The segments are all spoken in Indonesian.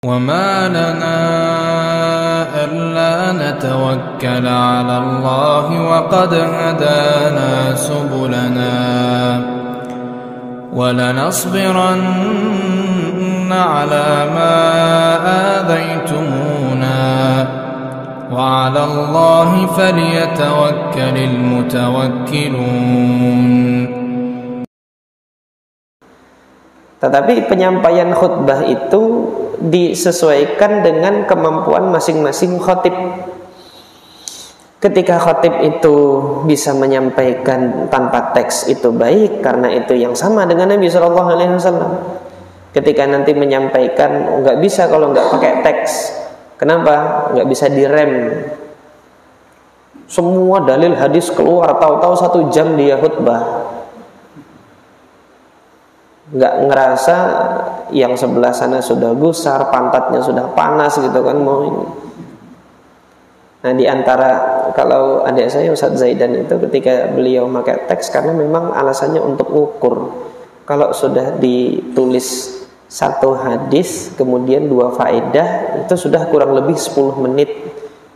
وَمَا لَنَا أَلَّا نَتَوَكَّلَ عَلَى اللَّهِ وَقَدْ هَدَانَا سُبُلَنَا وَلَنَصْبِرَنَّ عَلَى مَا آذَيْتُمُونَا وَعَلَى اللَّهِ فَلْيَتَوَكَّلِ الْمُتَوَكِّلُونَ. Tetapi penyampaian khutbah itu disesuaikan dengan kemampuan masing-masing khatib. Ketika khatib itu bisa menyampaikan tanpa teks itu baik, karena itu yang sama dengan Nabi SAW. Ketika nanti menyampaikan nggak bisa kalau nggak pakai teks. Kenapa? Nggak bisa direm. Semua dalil hadis keluar, tahu-tahu 1 jam dia khutbah. Nggak ngerasa yang sebelah sana sudah gusar, pantatnya sudah panas gitu kan mau ini. Nah, di antara kalau adik saya Ustadz Zaidan itu ketika beliau pakai teks karena memang alasannya untuk ukur. Kalau sudah ditulis 1 hadis kemudian 2 faedah itu sudah kurang lebih 10 menit.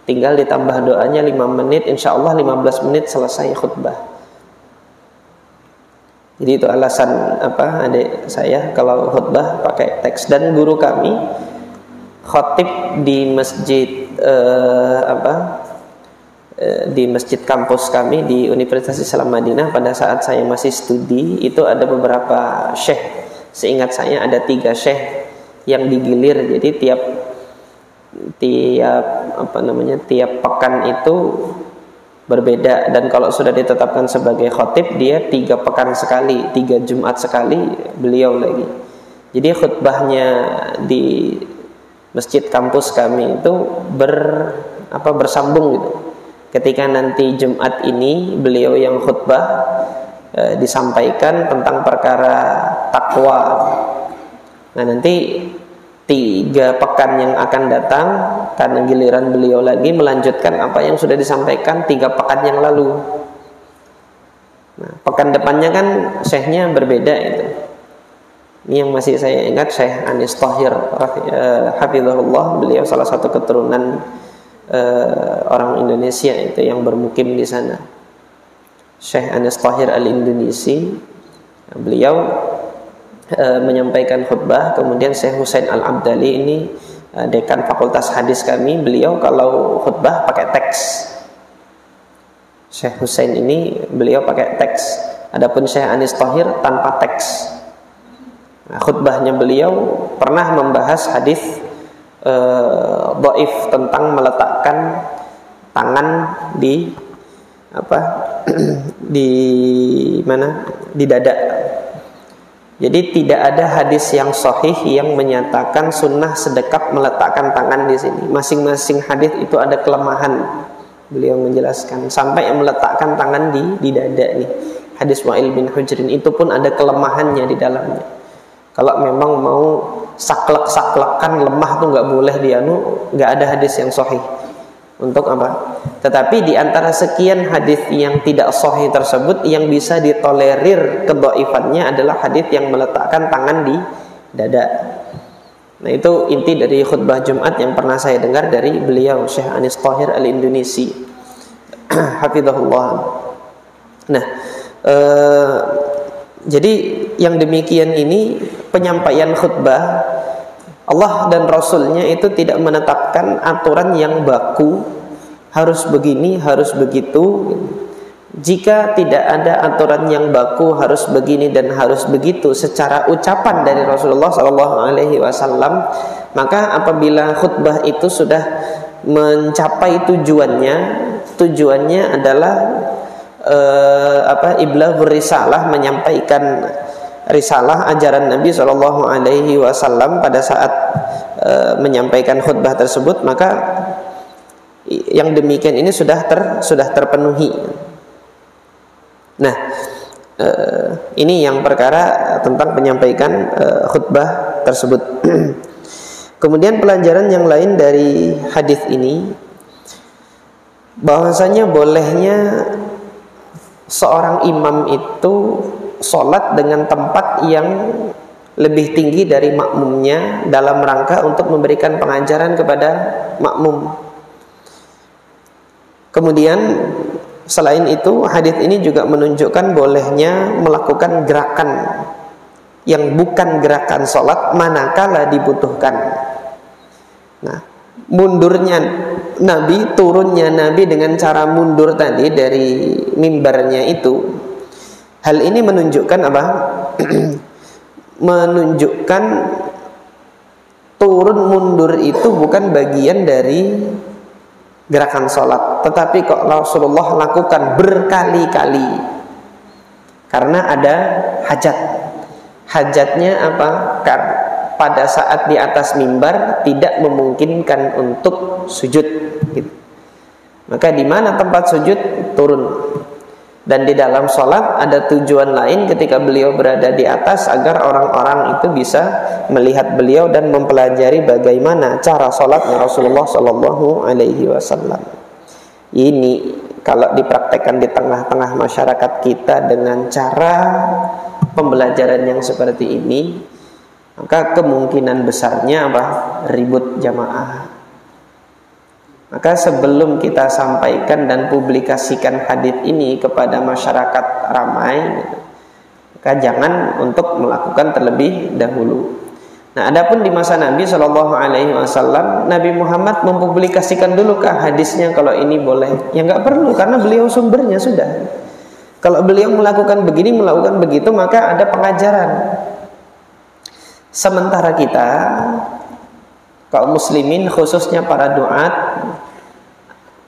Tinggal ditambah doanya 5 menit, insya Allah 15 menit selesai khutbah. Jadi itu alasan adik saya kalau khutbah pakai teks. Dan guru kami khatib di masjid di masjid kampus kami di Universitas Islam Madinah pada saat saya masih studi itu ada beberapa syekh. Seingat saya ada 3 syekh yang digilir. Jadi tiap pekan itu berbeda, dan kalau sudah ditetapkan sebagai khatib dia 3 pekan sekali, 3 Jumat sekali beliau lagi. Jadi khutbahnya di masjid kampus kami itu bersambung gitu. Ketika nanti Jumat ini beliau yang khutbah disampaikan tentang perkara takwa. Nah, nanti 3 pekan yang akan datang karena giliran beliau lagi melanjutkan apa yang sudah disampaikan 3 pekan yang lalu. Nah, pekan depannya kan syekhnya berbeda itu. Ini yang masih saya ingat, Syekh Anis Thahir hafizahullah, beliau salah satu keturunan orang Indonesia itu yang bermukim di sana. Syekh Anis Thahir al-Indonesi. Beliau menyampaikan khutbah. Kemudian Syekh Husain Al-Abdali ini dekan fakultas hadis kami, beliau kalau khutbah pakai teks. Syekh Husain ini beliau pakai teks. Adapun Syekh Anis Thahir tanpa teks. Nah, khutbahnya beliau pernah membahas hadis dhaif tentang meletakkan tangan di di dada. Jadi tidak ada hadis yang sahih yang menyatakan sunnah sedekap meletakkan tangan di sini. Masing-masing hadis itu ada kelemahan. Beliau menjelaskan sampai yang meletakkan tangan di dada nih. Hadis Wa'il bin Hujrin itu pun ada kelemahannya di dalamnya. Kalau memang mau saklek-saklekan lemah tuh nggak boleh nggak ada hadis yang sahih. Untuk apa? Tetapi di antara sekian hadis yang tidak sahih tersebut, yang bisa ditolerir kedhaifannya adalah hadis yang meletakkan tangan di dada. Nah, itu inti dari khutbah Jumat yang pernah saya dengar dari beliau Syekh Anis Thahir al-Indonesi hafizahullah. Nah, jadi yang demikian ini penyampaian khutbah. Allah dan Rasulnya itu tidak menetapkan aturan yang baku, harus begini, harus begitu. Jika tidak ada aturan yang baku, harus begini dan harus begitu secara ucapan dari Rasulullah SAW, maka apabila khutbah itu sudah mencapai tujuannya adalah iblaghur risalah, menyampaikan risalah ajaran Nabi SAW pada saat menyampaikan khutbah tersebut, maka yang demikian ini sudah terpenuhi. Nah, ini yang perkara tentang penyampaikan khutbah tersebut. Kemudian pelajaran yang lain dari hadis ini, bahwasanya bolehnya seorang imam itu sholat dengan tempat yang lebih tinggi dari makmumnya dalam rangka untuk memberikan pengajaran kepada makmum. Kemudian selain itu, hadis ini juga menunjukkan bolehnya melakukan gerakan yang bukan gerakan sholat manakala dibutuhkan. Nah, mundurnya Nabi, turunnya Nabi dengan cara mundur tadi dari mimbarnya itu, hal ini menunjukkan apa? Menunjukkan turun mundur itu bukan bagian dari gerakan sholat, tetapi kok Rasulullah lakukan berkali-kali karena ada hajat. Hajatnya apa? Pada saat di atas mimbar tidak memungkinkan untuk sujud gitu. Maka di mana tempat sujud, turun. Dan di dalam sholat ada tujuan lain ketika beliau berada di atas, agar orang-orang itu bisa melihat beliau dan mempelajari bagaimana cara sholatnya Rasulullah Shallallahu Alaihi Wasallam. Ini kalau dipraktekkan di tengah-tengah masyarakat kita dengan cara pembelajaran yang seperti ini, maka kemungkinan besarnya apa? Ribut jamaah. Maka sebelum kita sampaikan dan publikasikan hadis ini kepada masyarakat ramai, maka jangan untuk melakukan terlebih dahulu. Nah, adapun di masa Nabi Shallallahu Alaihi Wasallam, Nabi Muhammad mempublikasikan dulu kah hadisnya kalau ini boleh? Ya nggak perlu, karena beliau sumbernya sudah. Kalau beliau melakukan begini, melakukan begitu, maka ada pengajaran. Sementara kita kaum muslimin, khususnya para duat,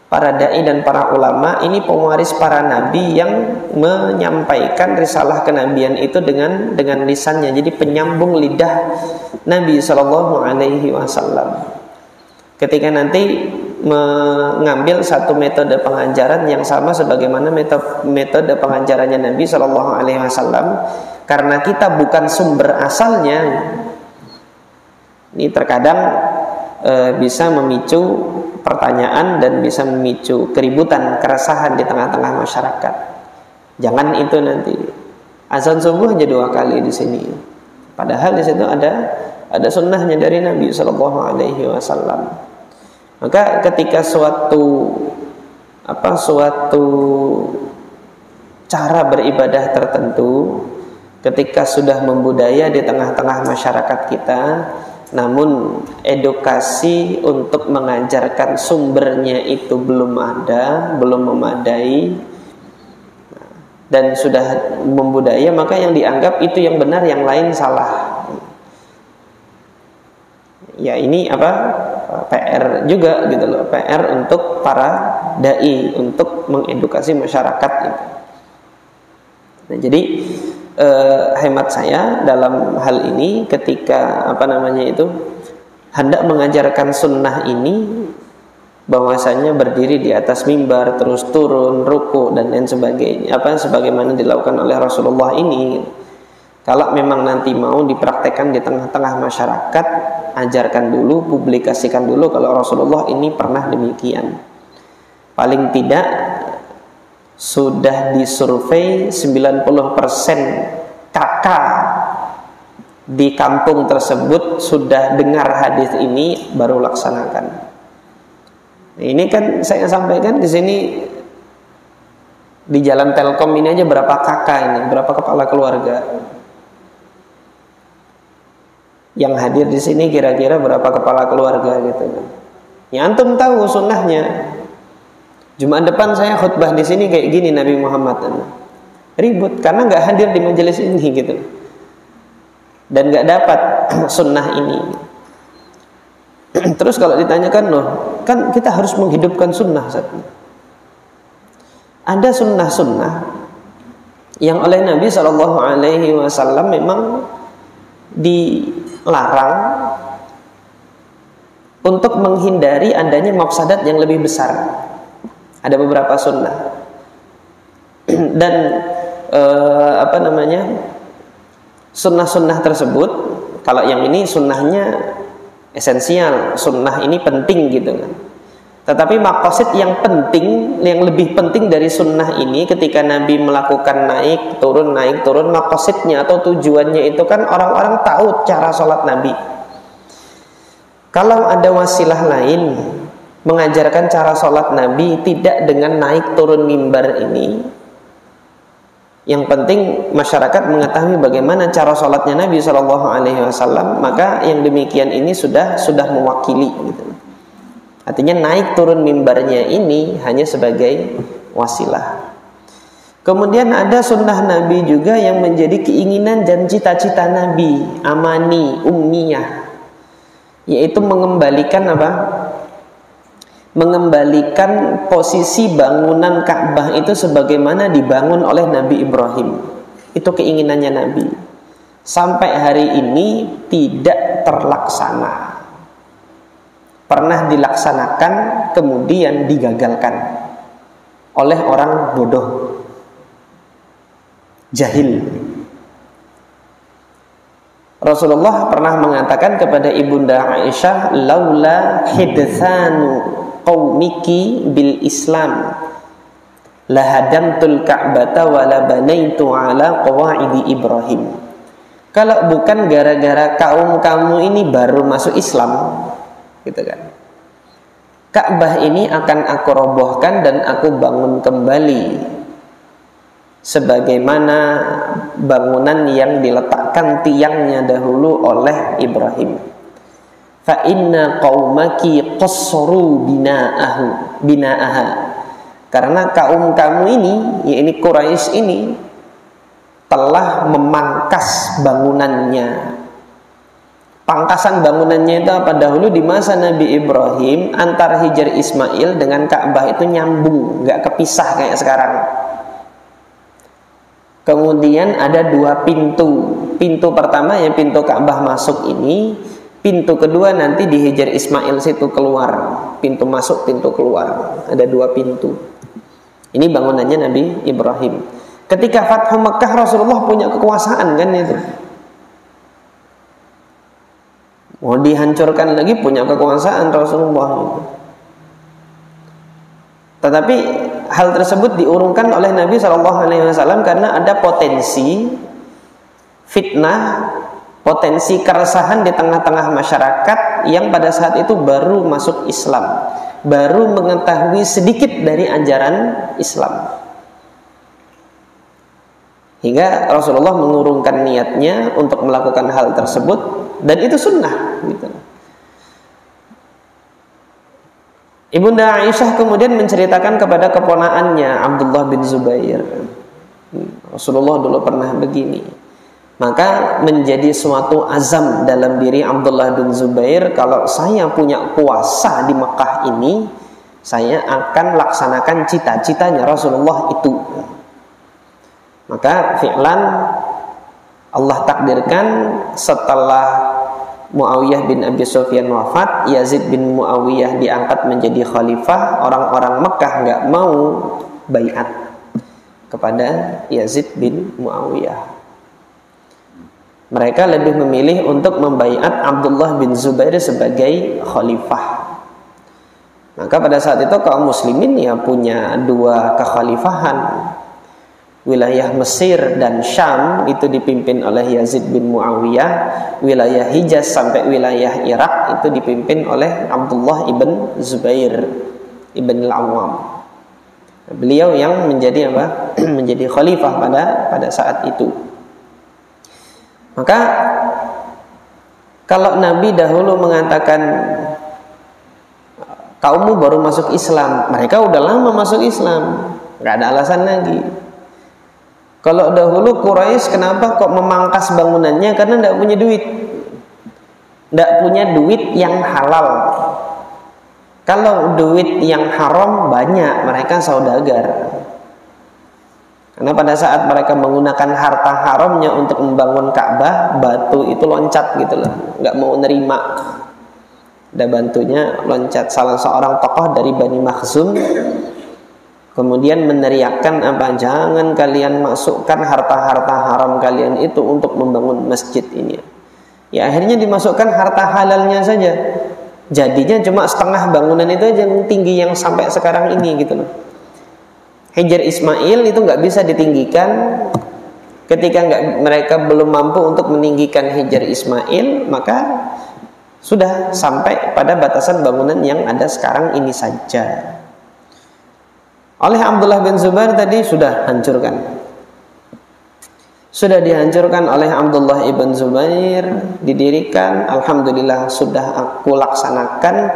para dai dan para ulama, ini pewaris para nabi yang menyampaikan risalah kenabian itu dengan lisannya. Jadi penyambung lidah Nabi Shallallahu Alaihi Wasallam. Ketika nanti mengambil satu metode pengajaran yang sama sebagaimana metode pengajarannya Nabi Shallallahu Alaihi Wasallam, karena kita bukan sumber asalnya, ini terkadang bisa memicu pertanyaan dan bisa memicu keributan, keresahan di tengah-tengah masyarakat. Jangan itu nanti azan subuh hanya 2 kali di sini, padahal di situ ada sunnahnya dari Nabi Shallallahu Alaihi Wasallam. Maka ketika suatu cara beribadah tertentu, ketika sudah membudaya di tengah-tengah masyarakat kita, namun edukasi untuk mengajarkan sumbernya itu belum ada, belum memadai, dan sudah membudaya, maka yang dianggap itu yang benar, yang lain salah. Ya ini PR juga gitu loh, PR untuk para dai untuk mengedukasi masyarakat gitu. Nah, jadi hemat saya dalam hal ini, ketika hendak mengajarkan sunnah ini, bahwasanya berdiri di atas mimbar terus turun, ruku dan lain sebagainya, sebagaimana dilakukan oleh Rasulullah ini, kalau memang nanti mau dipraktekkan di tengah-tengah masyarakat, ajarkan dulu, publikasikan dulu kalau Rasulullah ini pernah demikian. Paling tidak sudah disurvei 90% kakak di kampung tersebut sudah dengar hadis ini, baru laksanakan. Ini kan saya sampaikan di sini, di Jalan Telkom ini aja berapa kakak ini, berapa kepala keluarga yang hadir di sini, kira-kira berapa kepala keluarga gitu kan. Ya antum tahu sunnahnya. Jumat depan saya khutbah di sini kayak gini, Nabi Muhammad ribut karena nggak hadir di majelis ini gitu, dan nggak dapat sunnah ini. Terus kalau ditanyakan, loh kan kita harus menghidupkan sunnah. Ada sunnah-sunnah yang oleh Nabi Shallallahu Alaihi Wasallam memang dilarang untuk menghindari adanya mafsadat yang lebih besar. Ada beberapa sunnah dan sunnah-sunnah tersebut, kalau yang ini sunnahnya esensial, sunnah ini penting gitu kan. Tetapi maqasid yang penting, yang lebih penting dari sunnah ini, ketika Nabi melakukan naik turun, maqasidnya atau tujuannya itu kan orang-orang tahu cara sholat Nabi. Kalau ada wasilah lain mengajarkan cara sholat Nabi tidak dengan naik turun mimbar ini, yang penting masyarakat mengetahui bagaimana cara sholatnya Nabi SAW, maka yang demikian ini sudah mewakili gitu. Artinya naik turun mimbarnya ini hanya sebagai wasilah. Kemudian ada sunnah Nabi juga yang menjadi keinginan dan cita-cita Nabi, amani, ummiyah, yaitu mengembalikan apa? Mengembalikan posisi bangunan Ka'bah itu sebagaimana dibangun oleh Nabi Ibrahim. Itu keinginannya Nabi. Sampai hari ini tidak terlaksana. Pernah dilaksanakan kemudian digagalkan oleh orang bodoh, jahil. Rasulullah pernah mengatakan kepada ibunda Aisyah, laula hidthanu qaumiki bil Islam lahadamtul Ka'bata wa la banaitu ala qawaidi Ibrahim. Kalau bukan gara-gara kaum kamu ini baru masuk Islam, gitu kan, Ka'bah ini akan aku robohkan dan aku bangun kembali sebagaimana bangunan yang diletakkan tiangnya dahulu oleh Ibrahim. Fa inna qaumaki qassaru bina'aha. Karena kaum kamu ini, yakni Quraisy ini, telah memangkas bangunannya. Pangkasan bangunannya itu apa? Dahulu di masa Nabi Ibrahim, antara Hijar Ismail dengan Ka'bah itu nyambung, nggak kepisah kayak sekarang. Kemudian ada dua pintu. Pintu pertama yang pintu Ka'bah masuk ini, pintu kedua nanti di Hijar Ismail situ keluar. Pintu masuk, pintu keluar. Ada dua pintu. Ini bangunannya Nabi Ibrahim. Ketika Fathu Makkah, Rasulullah punya kekuasaan kan itu. Mau dihancurkan lagi, punya kekuasaan Rasulullah itu. Tetapi hal tersebut diurungkan oleh Nabi SAW karena ada potensi fitnah, potensi keresahan di tengah-tengah masyarakat yang pada saat itu baru masuk Islam, baru mengetahui sedikit dari ajaran Islam. Hingga Rasulullah mengurungkan niatnya untuk melakukan hal tersebut, dan itu sunnah gitu. Ibunda Aisyah kemudian menceritakan kepada keponaannya Abdullah bin Zubair, Rasulullah dulu pernah begini. Maka menjadi suatu azam dalam diri Abdullah bin Zubair, kalau saya punya kuasa di Mekah ini, saya akan laksanakan cita-citanya Rasulullah itu. Maka fi'lan Allah takdirkan setelah Muawiyah bin Abi Sufyan wafat, Yazid bin Muawiyah diangkat menjadi khalifah. Orang-orang Mekah nggak mau baiat kepada Yazid bin Muawiyah. Mereka lebih memilih untuk membaiat Abdullah bin Zubair sebagai khalifah. Maka pada saat itu kaum muslimin ya punya dua kekhalifahan. Wilayah Mesir dan Syam itu dipimpin oleh Yazid bin Muawiyah. Wilayah Hijaz sampai wilayah Irak itu dipimpin oleh Abdullah ibn Zubair ibn al-Awwam. Beliau yang menjadi apa? Menjadi khalifah pada saat itu. Maka kalau Nabi dahulu mengatakan kaummu baru masuk Islam, mereka udah lama masuk Islam, nggak ada alasan lagi. Kalau dahulu Quraisy kenapa kok memangkas bangunannya? Karena tidak punya duit. Tidak punya duit yang halal. Kalau duit yang haram banyak, mereka saudagar. Karena pada saat mereka menggunakan harta haramnya untuk membangun Ka'bah, batu itu loncat gitu loh, nggak mau nerima. Ada bantunya loncat. Salah seorang tokoh dari Bani Makhzum kemudian meneriakkan apa? Jangan kalian masukkan harta-harta haram kalian itu untuk membangun masjid ini. Ya akhirnya dimasukkan harta halalnya saja. Jadinya cuma setengah bangunan itu aja yang tinggi yang sampai sekarang ini gitu loh. Hajar Ismail itu nggak bisa ditinggikan. Ketika mereka belum mampu untuk meninggikan Hajar Ismail, maka sudah sampai pada batasan bangunan yang ada sekarang ini saja. Oleh Abdullah bin Zubair tadi sudah hancurkan. Sudah dihancurkan oleh Abdullah ibn Zubair, didirikan. Alhamdulillah sudah aku laksanakan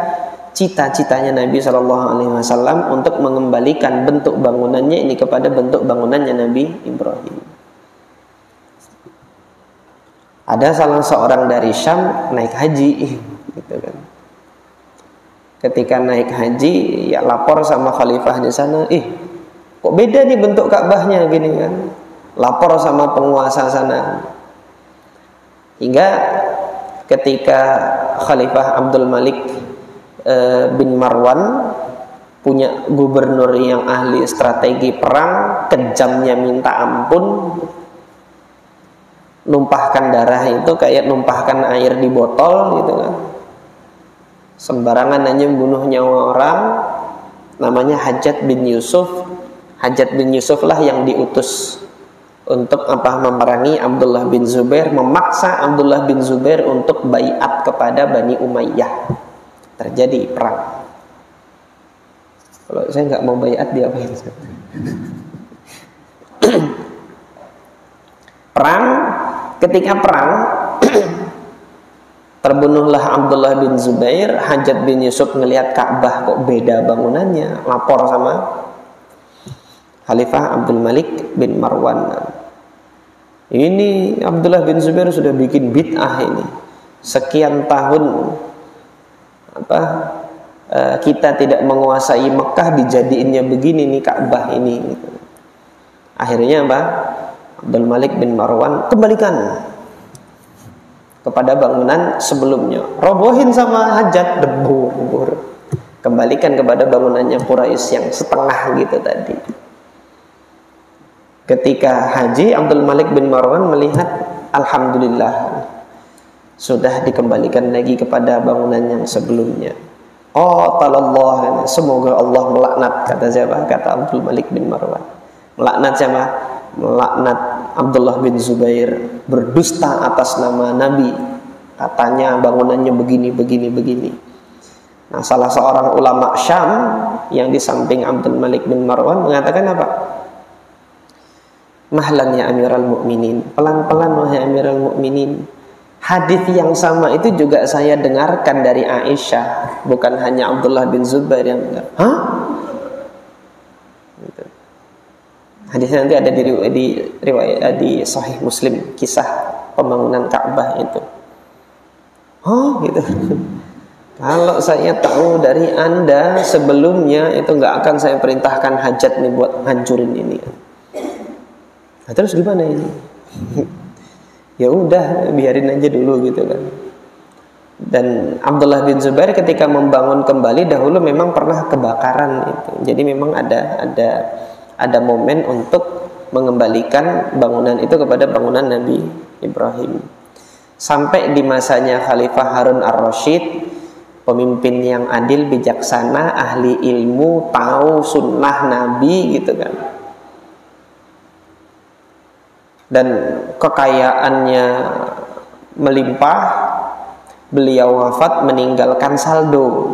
cita-citanya Nabi SAW untuk mengembalikan bentuk bangunannya ini kepada bentuk bangunannya Nabi Ibrahim. Ada salah seorang dari Syam naik haji, gitu kan. Ketika naik haji, ya lapor sama khalifah di sana, kok beda nih bentuk Ka'bahnya gini kan. Lapor sama penguasa sana. Hingga ketika Khalifah Abdul Malik bin Marwan punya gubernur yang ahli strategi perang, kejamnya minta ampun, numpahkan darah itu kayak numpahkan air di botol gitu kan. Sembarangan aja bunuh nyawa orang. Namanya Hajjaj bin Yusuf. Hajjaj bin Yusuf lah yang diutus untuk memerangi Abdullah bin Zubair, memaksa Abdullah bin Zubair untuk baiat kepada Bani Umayyah. Terjadi perang. Kalau saya nggak mau baiat, dia apain? Perang. Ketika perang terbunuhlah Abdullah bin Zubair. Hajjaj bin Yusuf ngelihat Ka'bah kok beda bangunannya, lapor sama Khalifah Abdul Malik bin Marwan. Ini Abdullah bin Zubair sudah bikin bid'ah ini. Sekian tahun kita tidak menguasai Mekah, dijadiinnya begini nih Ka'bah ini. Akhirnya Abdul Malik bin Marwan kembalikan kepada bangunan sebelumnya. Robohin sama Hajjaj, debur. Kembalikan kepada bangunannya Quraisy yang setengah gitu tadi. Ketika haji, Abdul Malik bin Marwan melihat, alhamdulillah sudah dikembalikan lagi kepada bangunan yang sebelumnya. Qatallah, semoga Allah melaknat, kata siapa? Kata Abdul Malik bin Marwan. Melaknat siapa? Melaknat Abdullah bin Zubair, berdusta atas nama Nabi. Katanya bangunannya begini. Nah, salah seorang ulama Syam yang di samping Abdul Malik bin Marwan mengatakan apa? Mahlan ya Amirul Mukminin, pelan-pelan wahai Amirul Mukminin. Hadis yang sama itu juga saya dengarkan dari Aisyah, bukan hanya Abdullah bin Zubair yang dengar. Hah? Gitu. Hadisnya nanti ada di riwayat di Sahih Muslim, kisah pembangunan Ka'bah itu. Oh, gitu. Kalau saya tahu dari Anda sebelumnya, itu nggak akan saya perintahkan Hajjaj nih buat hancurin ini. Nah, terus gimana ini? Ya udah, biarin aja dulu gitu kan. Dan Abdullah bin Zubair ketika membangun kembali dahulu memang pernah kebakaran itu. Jadi memang ada momen untuk mengembalikan bangunan itu kepada bangunan Nabi Ibrahim. Sampai di masanya Khalifah Harun ar-Rasyid, pemimpin yang adil, bijaksana, ahli ilmu, tahu sunnah Nabi gitu kan. Dan kekayaannya melimpah, beliau wafat meninggalkan saldo.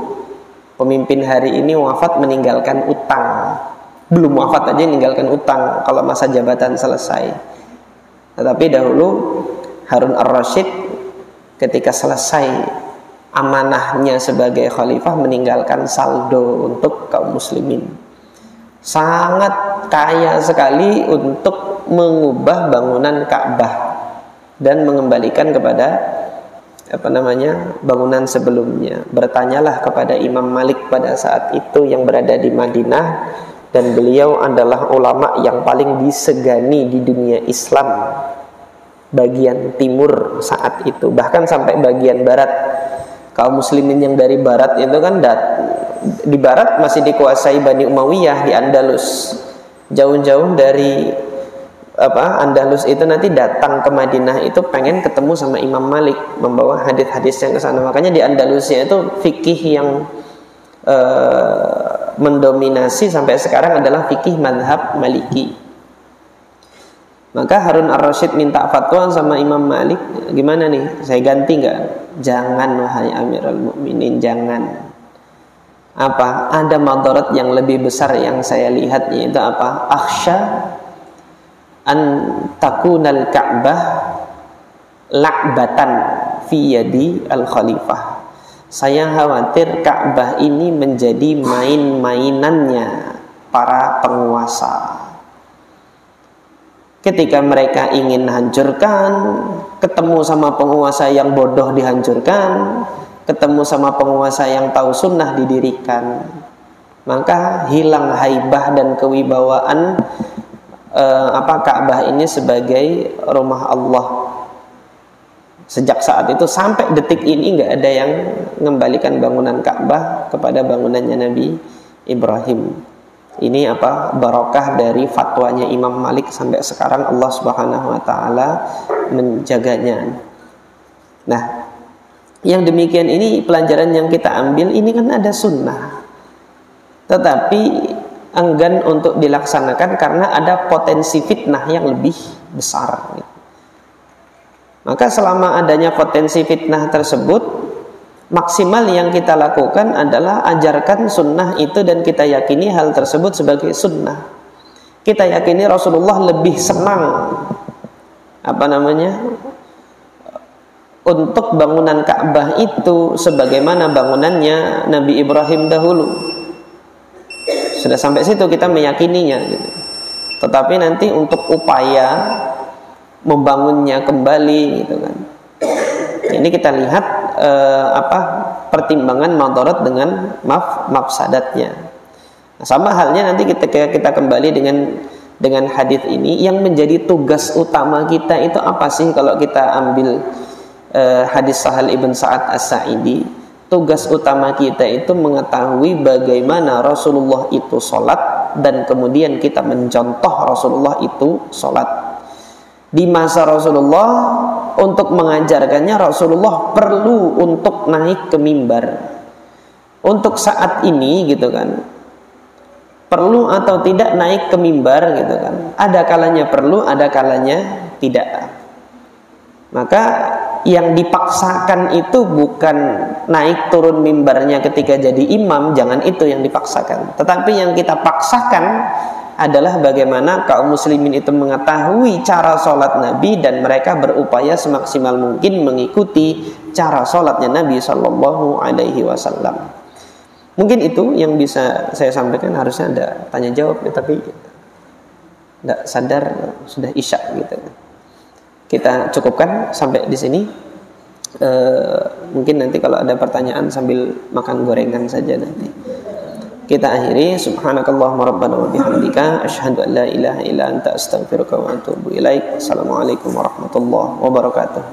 Pemimpin hari ini wafat meninggalkan utang. Belum wafat aja meninggalkan utang kalau masa jabatan selesai. Tetapi dahulu Harun ar-Rasyid ketika selesai amanahnya sebagai khalifah meninggalkan saldo untuk kaum muslimin. Sangat kaya sekali untuk mengubah bangunan Ka'bah dan mengembalikan kepada bangunan sebelumnya. Bertanyalah kepada Imam Malik pada saat itu yang berada di Madinah, dan beliau adalah ulama yang paling disegani di dunia Islam bagian timur saat itu, bahkan sampai bagian barat. Kaum muslimin yang dari barat itu kan di barat masih dikuasai Bani Umayyah di Andalus. Jauh-jauh dari Andalus itu nanti datang ke Madinah itu pengen ketemu sama Imam Malik, membawa hadis-hadis yang ke sana. Makanya di Andalusia itu fikih yang mendominasi sampai sekarang adalah fikih madhab Maliki. Maka Harun ar-Rasyid minta fatwa sama Imam Malik, gimana nih, saya ganti nggak? Jangan wahai Amirul Mukminin, jangan. Apa? Ada madarat yang lebih besar yang saya lihat, yaitu apa? Akhsha an takunal Ka'bah la'batan fi yadi al-khalifah. Saya khawatir Ka'bah ini menjadi main-mainannya para penguasa. Ketika mereka ingin hancurkan, ketemu sama penguasa yang bodoh dihancurkan, ketemu sama penguasa yang tahu sunnah didirikan, maka hilang haibah dan kewibawaan Ka'bah ini sebagai rumah Allah. Sejak saat itu sampai detik ini nggak ada yang mengembalikan bangunan Ka'bah kepada bangunannya Nabi Ibrahim. Ini barokah dari fatwanya Imam Malik, sampai sekarang Allah Subhanahu wa taala menjaganya. Nah, yang demikian ini pelajaran yang kita ambil, ini kan ada sunnah, tetapi enggan untuk dilaksanakan karena ada potensi fitnah yang lebih besar. Maka selama adanya potensi fitnah tersebut, maksimal yang kita lakukan adalah ajarkan sunnah itu, dan kita yakini hal tersebut sebagai sunnah. Kita yakini Rasulullah lebih senang untuk bangunan Ka'bah itu sebagaimana bangunannya Nabi Ibrahim dahulu. Sudah sampai situ kita meyakininya gitu. Tetapi nanti untuk upaya membangunnya kembali gitu kan, ini kita lihat pertimbangan madarat dengan mafsadatnya. Nah, sama halnya nanti kita kembali dengan hadis ini, yang menjadi tugas utama kita itu apa sih? Kalau kita ambil hadis Sahal ibn Sa'ad as-Sa'idi, tugas utama kita itu mengetahui bagaimana Rasulullah itu sholat, dan kemudian kita mencontoh Rasulullah itu sholat. Di masa Rasulullah, untuk mengajarkannya Rasulullah perlu untuk naik ke mimbar. Untuk saat ini gitu kan, perlu atau tidak naik ke mimbar gitu kan. Ada kalanya perlu, ada kalanya tidak. Maka yang dipaksakan itu bukan naik turun mimbarnya ketika jadi imam, jangan itu yang dipaksakan. Tetapi yang kita paksakan adalah bagaimana kaum muslimin itu mengetahui cara sholat Nabi, dan mereka berupaya semaksimal mungkin mengikuti cara sholatnya Nabi Shallallahu Alaihi Wasallam. Mungkin itu yang bisa saya sampaikan. Harusnya ada tanya jawab, tapi tidak sadar sudah isya gitu. Kita cukupkan sampai di sini. Mungkin nanti kalau ada pertanyaan sambil makan gorengan saja nanti. Kita akhiri. Subhanakallahumma rabbana wa bihamdika asyhadu an la ilaha illa anta astaghfiruka wa atubu ilaik. Assalamualaikum warahmatullahi wabarakatuh.